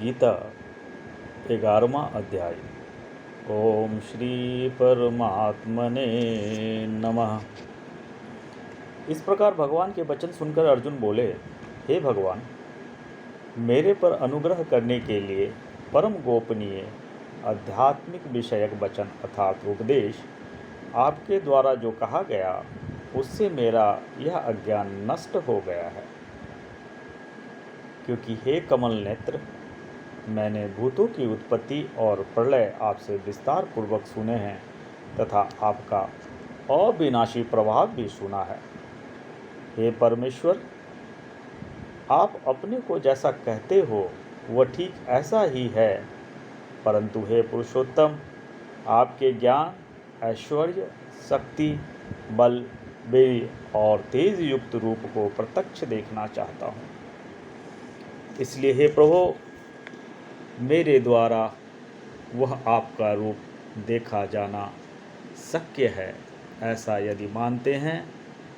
गीता 11वां अध्याय। ओम श्री परमात्मने नमः। इस प्रकार भगवान के वचन सुनकर अर्जुन बोले, हे भगवान, मेरे पर अनुग्रह करने के लिए परम गोपनीय आध्यात्मिक विषयक वचन अर्थात उपदेश आपके द्वारा जो कहा गया उससे मेरा यह अज्ञान नष्ट हो गया है। क्योंकि हे कमल नेत्र, मैंने भूतों की उत्पत्ति और प्रलय आपसे विस्तार पूर्वक सुने हैं तथा आपका अविनाशी प्रभाव भी सुना है। हे परमेश्वर, आप अपने को जैसा कहते हो वह ठीक ऐसा ही है, परंतु हे पुरुषोत्तम, आपके ज्ञान, ऐश्वर्य, शक्ति, बल, वीर्य और तेज युक्त रूप को प्रत्यक्ष देखना चाहता हूँ। इसलिए हे प्रभु, मेरे द्वारा वह आपका रूप देखा जाना शक्य है, ऐसा यदि मानते हैं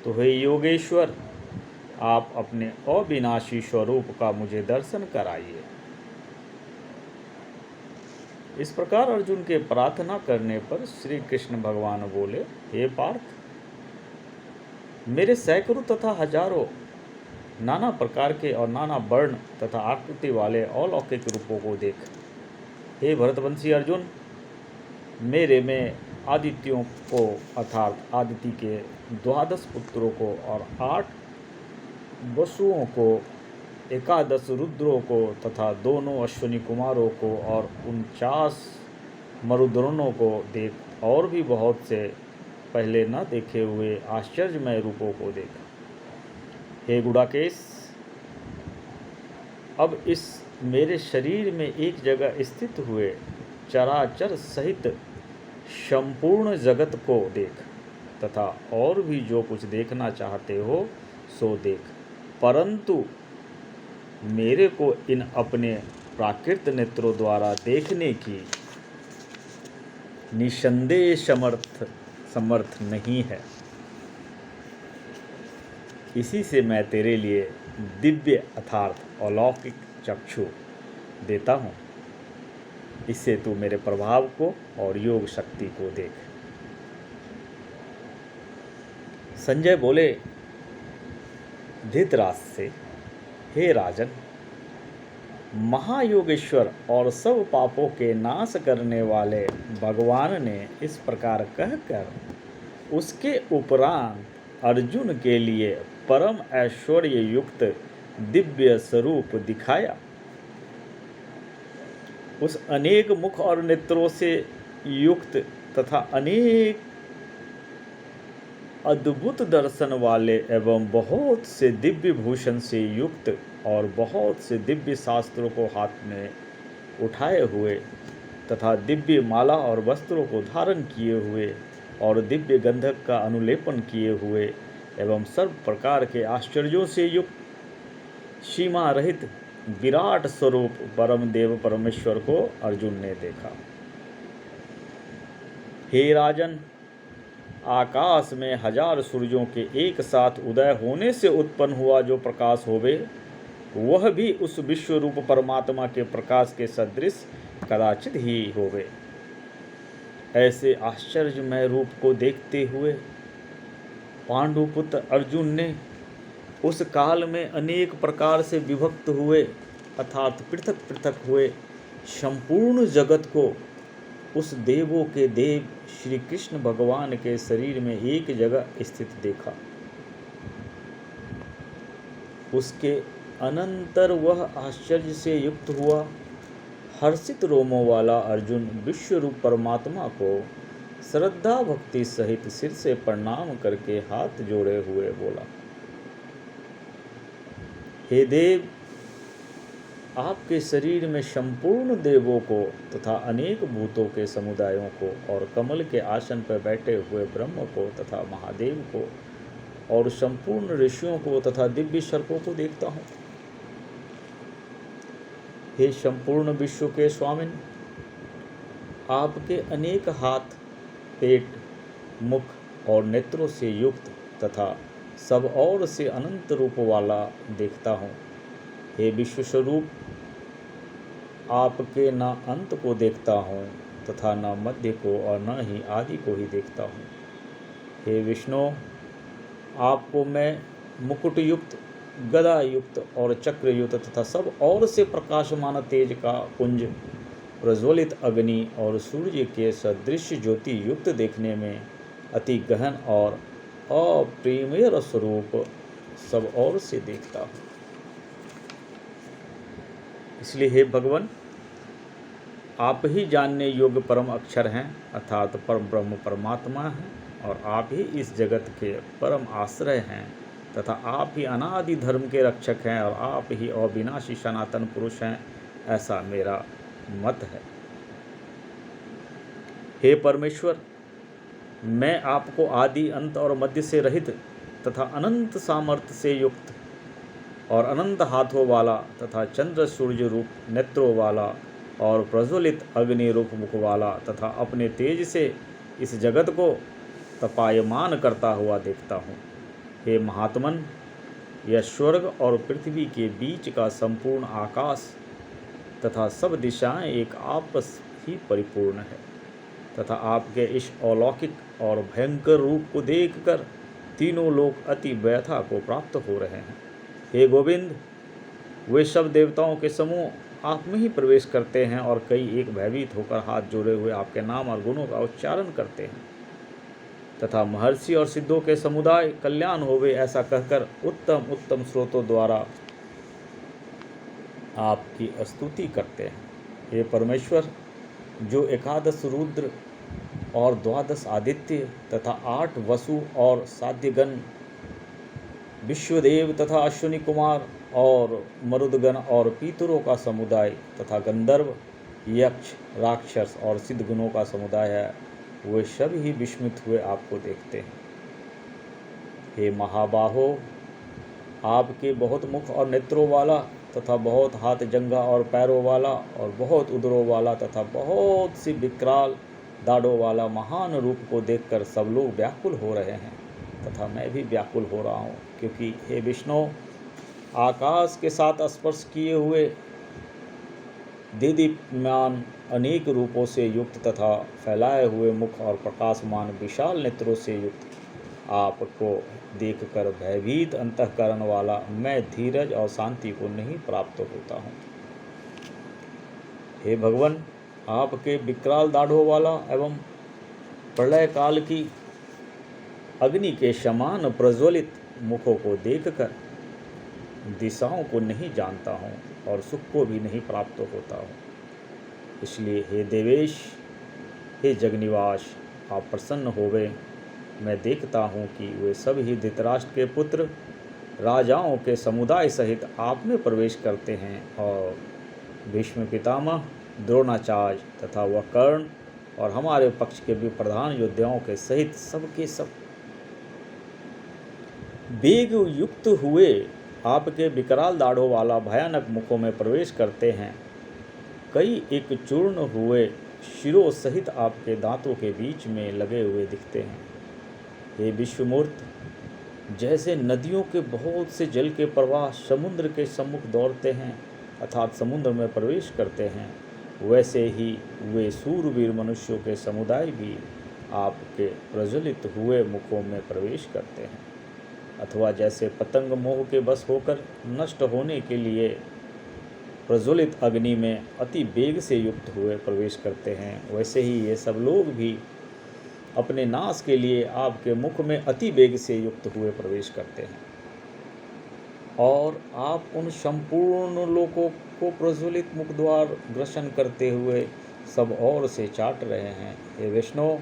तो हे योगेश्वर, आप अपने अविनाशी स्वरूप का मुझे दर्शन कराइए। इस प्रकार अर्जुन के प्रार्थना करने पर श्री कृष्ण भगवान बोले, हे पार्थ, मेरे सैकड़ों तथा हजारों नाना प्रकार के और नाना वर्ण तथा आकृति वाले अलौकिक रूपों को देख। हे भरतवंशी अर्जुन, मेरे में आदित्यों को अर्थात आदित्य के 12 पुत्रों को और 8 वसुओं को, 11 रुद्रों को तथा 2 अश्विनी कुमारों को और 49 मरुद्गणों को देख, और भी बहुत से पहले न देखे हुए आश्चर्यमय रूपों को देख। हे गुडाकेश, अब इस मेरे शरीर में एक जगह स्थित हुए चराचर सहित संपूर्ण जगत को देख तथा और भी जो कुछ देखना चाहते हो सो देख, परंतु मेरे को इन अपने प्राकृत नेत्रों द्वारा देखने की निसंदेह समर्थ नहीं है। इसी से मैं तेरे लिए दिव्य अर्थात अलौकिक चक्षु देता हूँ। इससे तू मेरे प्रभाव को और योग शक्ति को देख। संजय बोले धृतराष्ट्र से, हे राजन, महायोगेश्वर और सब पापों के नाश करने वाले भगवान ने इस प्रकार कहकर उसके उपरांत अर्जुन के लिए परम ऐश्वर्य युक्त दिव्य स्वरूप दिखाया। उस अनेक मुख और नेत्रों से युक्त तथा अनेक अद्भुत दर्शन वाले एवं बहुत से दिव्य भूषण से युक्त और बहुत से दिव्य शास्त्रों को हाथ में उठाए हुए तथा दिव्य माला और वस्त्रों को धारण किए हुए और दिव्य गंधक का अनुलेपन किए हुए एवं सर्व प्रकार के आश्चर्यों से युक्त सीमा रहित विराट स्वरूप परम देव परमेश्वर को अर्जुन ने देखा। हे राजन, आकाश में 1000 सूर्यों के एक साथ उदय होने से उत्पन्न हुआ जो प्रकाश होवे, वह भी उस विश्व रूप परमात्मा के प्रकाश के सदृश कदाचित ही होवे। ऐसे आश्चर्यमय रूप को देखते हुए पांडुपुत्र अर्जुन ने उस काल में अनेक प्रकार से विभक्त हुए अर्थात पृथक पृथक हुए संपूर्ण जगत को उस देवों के देव श्री कृष्ण भगवान के शरीर में एक जगह स्थित देखा। उसके अनंतर वह आश्चर्य से युक्त हुआ। हर्षित रोमों वाला अर्जुन विश्व रूप परमात्मा को श्रद्धा भक्ति सहित सिर से प्रणाम करके हाथ जोड़े हुए बोला, हे देव, आपके शरीर में संपूर्ण देवों को तथा अनेक भूतों के समुदायों को और कमल के आसन पर बैठे हुए ब्रह्म को तथा महादेव को और संपूर्ण ऋषियों को तथा दिव्य सर्पों को देखता हूँ। हे संपूर्ण विश्व के स्वामिन, आपके अनेक हाथ, पेट, मुख और नेत्रों से युक्त तथा सब और से अनंत रूप वाला देखता हूँ। हे विश्व स्वरूप, आपके न अंत को देखता हूँ तथा न मध्य को और न ही आदि को ही देखता हूँ। हे विष्णु, आपको मैं मुकुट युक्त, गदा युक्त और चक्र युक्त तथा सब और से प्रकाशमान तेज का पुंज, प्रज्वलित अग्नि और सूर्य के सदृश ज्योति युक्त देखने में अति गहन और अप्रिमेय स्वरूप सब और से देखता हूँ। इसलिए हे भगवान, आप ही जानने योग्य परम अक्षर हैं, अर्थात परम ब्रह्म परमात्मा हैं, और आप ही इस जगत के परम आश्रय हैं तथा आप ही अनादि धर्म के रक्षक हैं और आप ही अविनाशी सनातन पुरुष हैं, ऐसा मेरा मत है। हे परमेश्वर, मैं आपको आदि अंत और मध्य से रहित तथा अनंत सामर्थ्य से युक्त और अनंत हाथों वाला तथा चंद्र सूर्य रूप नेत्रों वाला और प्रज्वलित अग्नि रूप मुख वाला तथा अपने तेज से इस जगत को तपायमान करता हुआ देखता हूँ। हे महात्मन, यह स्वर्ग और पृथ्वी के बीच का संपूर्ण आकाश तथा सब दिशाएं एक आपस ही परिपूर्ण है तथा आपके इस अलौकिक और भयंकर रूप को देखकर तीनों लोग अति व्यथा को प्राप्त हो रहे हैं। हे गोविंद, वे सब देवताओं के समूह आप में ही प्रवेश करते हैं और कई एक भयभीत होकर हाथ जोड़े हुए आपके नाम और गुणों का उच्चारण करते हैं तथा महर्षि और सिद्धों के समुदाय कल्याण होवे ऐसा कहकर उत्तम उत्तम स्रोतों द्वारा आपकी स्तुति करते हैं। हे परमेश्वर, जो 11 रुद्र और 12 आदित्य तथा 8 वसु और साध्यगण, विश्वदेव तथा अश्विनी कुमार और मरुदगण और पीतरों का समुदाय तथा गंधर्व, यक्ष, राक्षस और सिद्धगुणों का समुदाय है, वे सब ही विस्मित हुए आपको देखते हैं। हे महाबाहो, आपके बहुत मुख और नेत्रों वाला तथा बहुत हाथ जंघा और पैरों वाला और बहुत उदरों वाला तथा बहुत सी विकराल दाढ़ों वाला महान रूप को देखकर सब लोग व्याकुल हो रहे हैं तथा मैं भी व्याकुल हो रहा हूँ, क्योंकि हे विष्णु, आकाश के साथ स्पर्श किए हुए दीदीप्यमान अनेक रूपों से युक्त तथा फैलाए हुए मुख और प्रकाशमान विशाल नेत्रों से युक्त आपको देखकर भयभीत अंतःकरण वाला मैं धीरज और शांति को नहीं प्राप्त होता हूँ। हे भगवान, आपके विकराल दाढ़ों वाला एवं प्रलय काल की अग्नि के समान प्रज्वलित मुखों को देखकर दिशाओं को नहीं जानता हूँ और सुख को भी नहीं प्राप्त होता हूँ। इसलिए हे देवेश, हे जगनिवास, आप प्रसन्न होवे। मैं देखता हूँ कि वे सब ही धृतराष्ट्र के पुत्र राजाओं के समुदाय सहित आप में प्रवेश करते हैं और भीष्म पितामह, द्रोणाचार्य तथा वह कर्ण और हमारे पक्ष के भी प्रधान योद्धाओं के सहित सबके सब वेग युक्त हुए आपके विकराल दाढ़ों वाला भयानक मुखों में प्रवेश करते हैं। कई एक चूर्ण हुए शिरों सहित आपके दांतों के बीच में लगे हुए दिखते हैं। हे विश्वमूर्त, जैसे नदियों के बहुत से जल के प्रवाह समुद्र के सम्मुख दौड़ते हैं अर्थात समुद्र में प्रवेश करते हैं, वैसे ही वे सूरवीर मनुष्यों के समुदाय भी आपके प्रज्वलित हुए मुखों में प्रवेश करते हैं। अथवा जैसे पतंग मोह के बस होकर नष्ट होने के लिए प्रज्वलित अग्नि में अति वेग से युक्त हुए प्रवेश करते हैं, वैसे ही ये सब लोग भी अपने नाश के लिए आपके मुख में अति वेग से युक्त हुए प्रवेश करते हैं और आप उन संपूर्ण लोकों को प्रज्वलित मुख द्वार ग्रसन करते हुए सब ओर से चाट रहे हैं। हे विष्णु,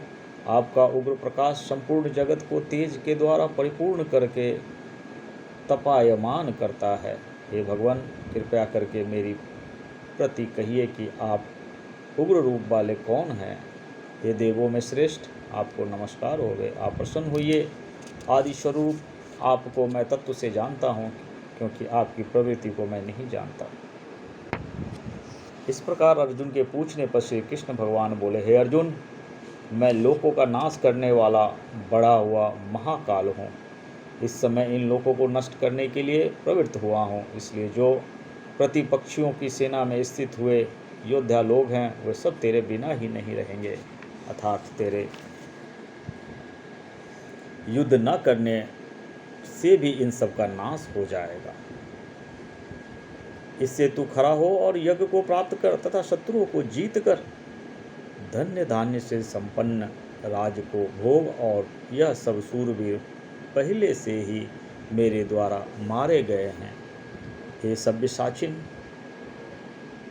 आपका उग्र प्रकाश संपूर्ण जगत को तेज के द्वारा परिपूर्ण करके तपायमान करता है। हे भगवान, कृपया करके मेरी प्रति कहिए कि आप उग्र रूप वाले कौन हैं। हे देवों में श्रेष्ठ, आपको नमस्कार होवे। आप प्रसन्न होइए। आदि स्वरूप आपको मैं तत्व से जानता हूँ, क्योंकि आपकी प्रवृत्ति को मैं नहीं जानता। इस प्रकार अर्जुन के पूछने पर श्री कृष्ण भगवान बोले, हे अर्जुन, मैं लोकों का नाश करने वाला बड़ा हुआ महाकाल हूँ। इस समय इन लोकों को नष्ट करने के लिए प्रवृत्त हुआ हूँ। इसलिए जो प्रतिपक्षियों की सेना में स्थित हुए योद्धा लोग हैं वे सब तेरे बिना ही नहीं रहेंगे, अर्थात तेरे युद्ध न करने से भी इन सब का नाश हो जाएगा। इससे तू खड़ा हो और यज्ञ को प्राप्त कर तथा शत्रुओं को जीत कर धन्य धान्य से संपन्न राज को भोग। और यह सब शूरवीर पहले से ही मेरे द्वारा मारे गए हैं। हे सव्यसाचिन,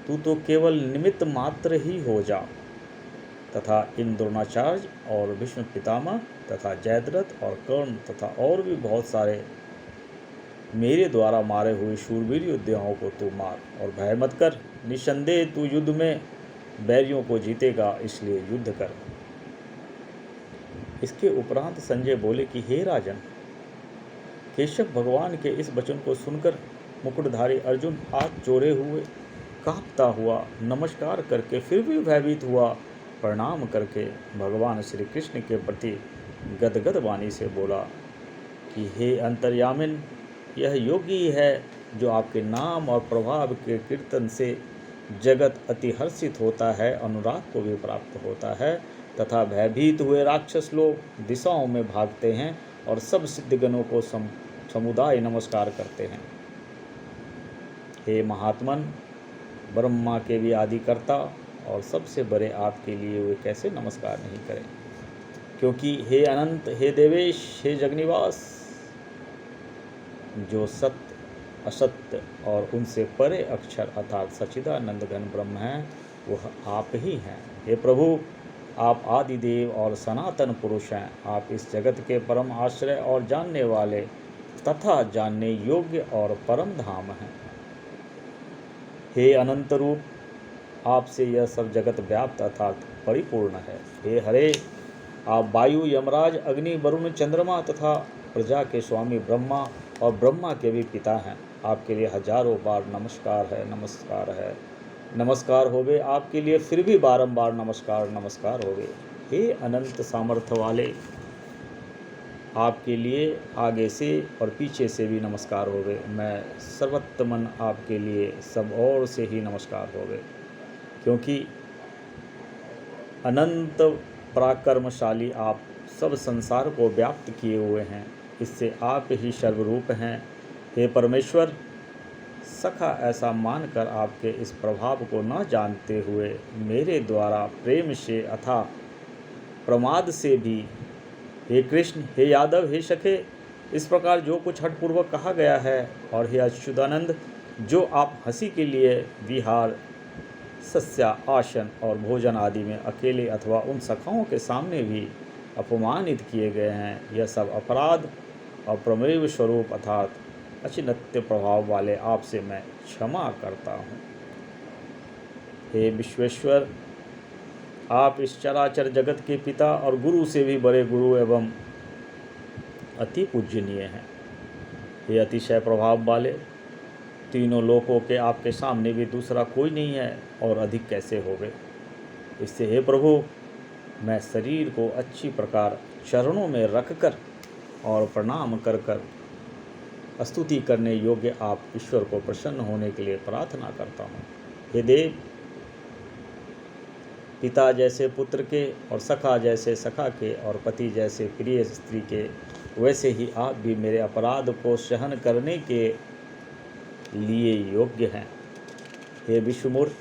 तू तो केवल निमित्त मात्र ही हो जा, तथा इन द्रोणाचार्य और भीष्म पितामह तथा जयद्रथ और कर्ण तथा और भी बहुत सारे मेरे द्वारा मारे हुए शूरवीर योद्धाओं को तू मार और भय मत कर। निसंदेह तू युद्ध में बैरियों को जीतेगा, इसलिए युद्ध कर। इसके उपरांत संजय बोले कि हे राजन, केशव भगवान के इस वचन को सुनकर मुकुटधारी अर्जुन हाथ जोड़े हुए कांपता हुआ नमस्कार करके फिर भी भयभीत हुआ प्रणाम करके भगवान श्री कृष्ण के प्रति गदगद वाणी से बोला कि हे अंतर्यामिन, यह योगी ही है जो आपके नाम और प्रभाव के कीर्तन से जगत अति हर्षित होता है, अनुराग को भी प्राप्त होता है तथा भयभीत हुए राक्षस लोग दिशाओं में भागते हैं और सब सिद्धगणों को समुदाय नमस्कार करते हैं। हे महात्मन, ब्रह्मा के भी आदिकर्ता और सबसे बड़े आपके लिए वे कैसे नमस्कार नहीं करें, क्योंकि हे अनंत, हे देवेश, हे जगनिवास, जो सत्य असत्य और उनसे परे अक्षर अर्थात सच्चिदानंद घन ब्रह्म हैं, वह आप ही हैं। हे प्रभु, आप आदिदेव और सनातन पुरुष हैं। आप इस जगत के परम आश्रय और जानने वाले तथा जानने योग्य और परम धाम हैं। हे अनंत रूप, आपसे यह सब जगत व्याप्त अर्थात परिपूर्ण है। हे हरे, आप वायु, यमराज, अग्नि, वरुण, चंद्रमा तथा प्रजा के स्वामी ब्रह्मा और ब्रह्मा के भी पिता हैं। आपके लिए हजारों बार नमस्कार है, नमस्कार है, नमस्कार होवे। आपके लिए फिर भी बारंबार नमस्कार, नमस्कार होवे। हे अनंत सामर्थ्य वाले, आपके लिए आगे से और पीछे से भी नमस्कार होवे। मैं सर्वोत्तमन आपके लिए सब ओर से ही नमस्कार होवे, क्योंकि अनंत पराक्रमशाली आप सब संसार को व्याप्त किए हुए हैं। इससे आप ही सर्वरूप हैं। हे परमेश्वर, सखा ऐसा मानकर आपके इस प्रभाव को न जानते हुए मेरे द्वारा प्रेम से अथा प्रमाद से भी, हे कृष्ण, हे यादव, हे सखे, इस प्रकार जो कुछ हठपूर्वक कहा गया है, और हे अच्युतानंद, जो आप हंसी के लिए विहार, सस्या, आसन और भोजन आदि में अकेले अथवा उन सखाओं के सामने भी अपमानित किए गए हैं, यह सब अपराध और प्रमेय स्वरूप अर्थात अचिन्त्य प्रभाव वाले आपसे मैं क्षमा करता हूँ। हे विश्वेश्वर, आप इस चराचर जगत के पिता और गुरु से भी बड़े गुरु एवं अति पूजनीय हैं। हे अतिशय प्रभाव वाले, तीनों लोकों के आपके सामने भी दूसरा कोई नहीं है और अधिक कैसे होवे। इससे हे प्रभु, मैं शरीर को अच्छी प्रकार चरणों में रखकर और प्रणाम कर कर स्तुति करने योग्य आप ईश्वर को प्रसन्न होने के लिए प्रार्थना करता हूँ। हे देव, पिता जैसे पुत्र के और सखा जैसे सखा के और पति जैसे प्रिय स्त्री के, वैसे ही आप भी मेरे अपराध को सहन करने के लिए योग्य हैं। हे विश्वमूर्त,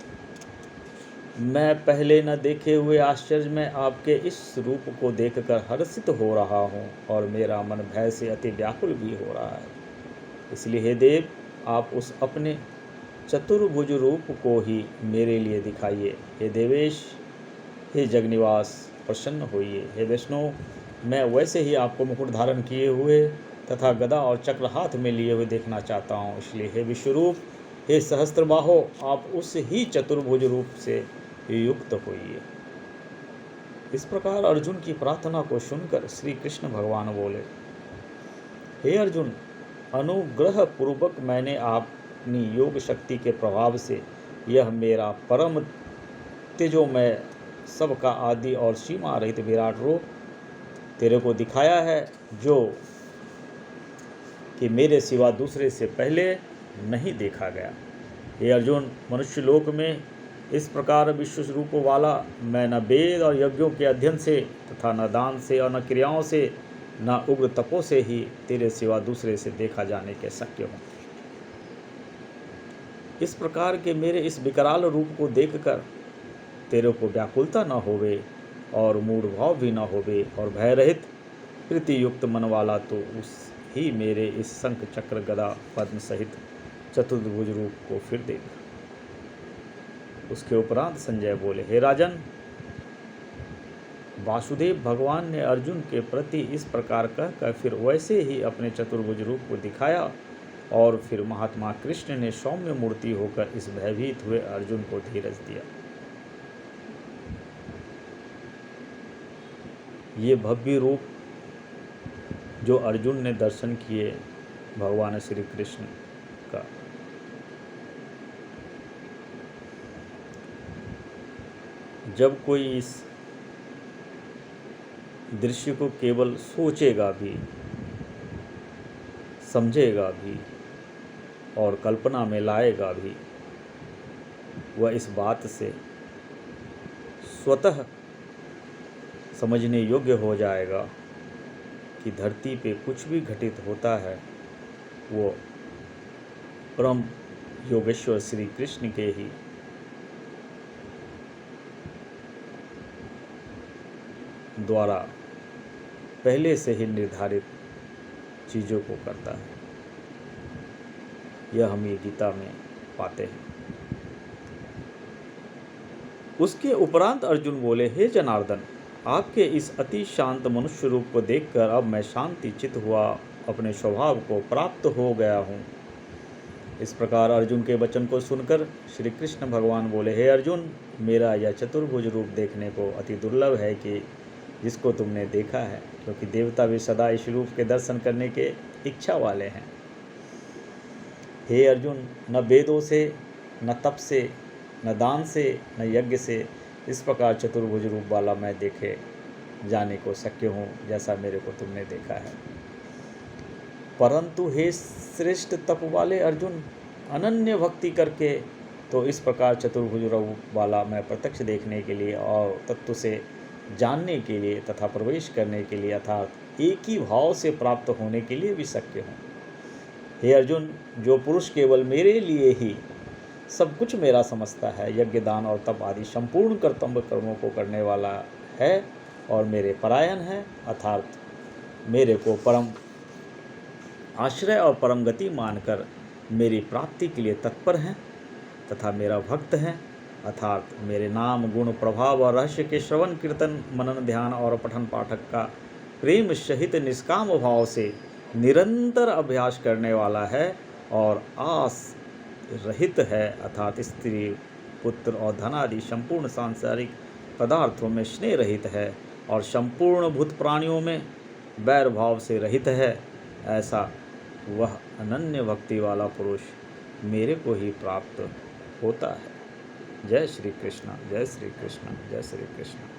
मैं पहले न देखे हुए आश्चर्य में आपके इस रूप को देखकर हर्षित हो रहा हूँ और मेरा मन भय से अति व्याकुल भी हो रहा है। इसलिए हे देव, आप उस अपने चतुर्भुज रूप को ही मेरे लिए दिखाइए। हे देवेश, हे जगनिवास, प्रसन्न होइए। हे विष्णु, मैं वैसे ही आपको मुकुट धारण किए हुए तथा गदा और चक्र हाथ में लिए हुए देखना चाहता हूँ। इसलिए हे विश्वरूप, हे सहस्त्रबाहो, आप उस ही चतुर्भुज रूप से युक्त होइए। इस प्रकार अर्जुन की प्रार्थना को सुनकर श्री कृष्ण भगवान बोले, हे अर्जुन, अनुग्रह पूर्वक मैंने अपनी योग शक्ति के प्रभाव से यह मेरा परम तेजोमय सबका आदि और सीमा रहित विराट रूप तेरे को दिखाया है, जो कि मेरे सिवा दूसरे से पहले नहीं देखा गया। हे अर्जुन, मनुष्य लोक में इस प्रकार विश्व रूप वाला मैं न वेद और यज्ञों के अध्ययन से तथा न दान से और न क्रियाओं से न उग्र तपों से ही तेरे सिवा दूसरे से देखा जाने के शक्य हूँ। इस प्रकार के मेरे इस विकराल रूप को देखकर तेरे को व्याकुलता न होवे और मूढ़ भाव भी न होवे और भय रहित प्रीति युक्त मन वाला तो उस ही मेरे इस शंख चक्र गदा पद्म सहित चतुर्भुज रूप को फिर देख। उसके उपरांत संजय बोले, हे राजन, वासुदेव भगवान ने अर्जुन के प्रति इस प्रकार कहकर फिर वैसे ही अपने चतुर्भुज रूप को दिखाया और फिर महात्मा कृष्ण ने सौम्य मूर्ति होकर इस भयभीत हुए अर्जुन को धीरज दिया। ये भव्य रूप जो अर्जुन ने दर्शन किए भगवान श्री कृष्ण का, जब कोई इस दृश्य को केवल सोचेगा भी, समझेगा भी और कल्पना में लाएगा भी, वह इस बात से स्वतः समझने योग्य हो जाएगा कि धरती पे कुछ भी घटित होता है वो परम योगेश्वर श्री कृष्ण के ही द्वारा पहले से ही निर्धारित चीज़ों को करता है। यह हम ये गीता में पाते हैं। उसके उपरांत अर्जुन बोले, हे जनार्दन, आपके इस अति शांत मनुष्य रूप को देखकर अब मैं शांति चित्त हुआ अपने स्वभाव को प्राप्त हो गया हूँ। इस प्रकार अर्जुन के वचन को सुनकर श्री कृष्ण भगवान बोले, हे अर्जुन, मेरा यह चतुर्भुज रूप देखने को अति दुर्लभ है कि जिसको तुमने देखा है, क्योंकि देवता भी सदा इस रूप के दर्शन करने के इच्छा वाले हैं। हे अर्जुन, न वेदों से, न तप से, न दान से, न यज्ञ से इस प्रकार चतुर्भुज रूप वाला मैं देखे जाने को शक्य हूँ जैसा मेरे को तुमने देखा है। परंतु हे श्रेष्ठ तप वाले अर्जुन, अनन्य भक्ति करके तो इस प्रकार चतुर्भुज रूप वाला मैं प्रत्यक्ष देखने के लिए और तत्व से जानने के लिए तथा प्रवेश करने के लिए अर्थात एक ही भाव से प्राप्त होने के लिए भी शक्य हूँ। हे अर्जुन, जो पुरुष केवल मेरे लिए ही सब कुछ मेरा समझता है, यज्ञ दान और तप आदि संपूर्ण कर्तव्य कर्मों को करने वाला है और मेरे परायण है, अर्थात मेरे को परम आश्रय और परम गति मानकर मेरी प्राप्ति के लिए तत्पर हैं तथा मेरा भक्त हैं, अर्थात मेरे नाम गुण प्रभाव और रहस्य के श्रवण कीर्तन मनन ध्यान और पठन पाठक का प्रेम सहित निष्काम भाव से निरंतर अभ्यास करने वाला है और आस रहित है, अर्थात स्त्री पुत्र और धन आदि संपूर्ण सांसारिक पदार्थों में स्नेह रहित है और संपूर्ण भूत प्राणियों में वैर भाव से रहित है। ऐसा वह अनन्य भक्ति वाला पुरुष मेरे को ही प्राप्त होता है। जय श्री कृष्ण, जय श्री कृष्ण, जय श्री कृष्ण।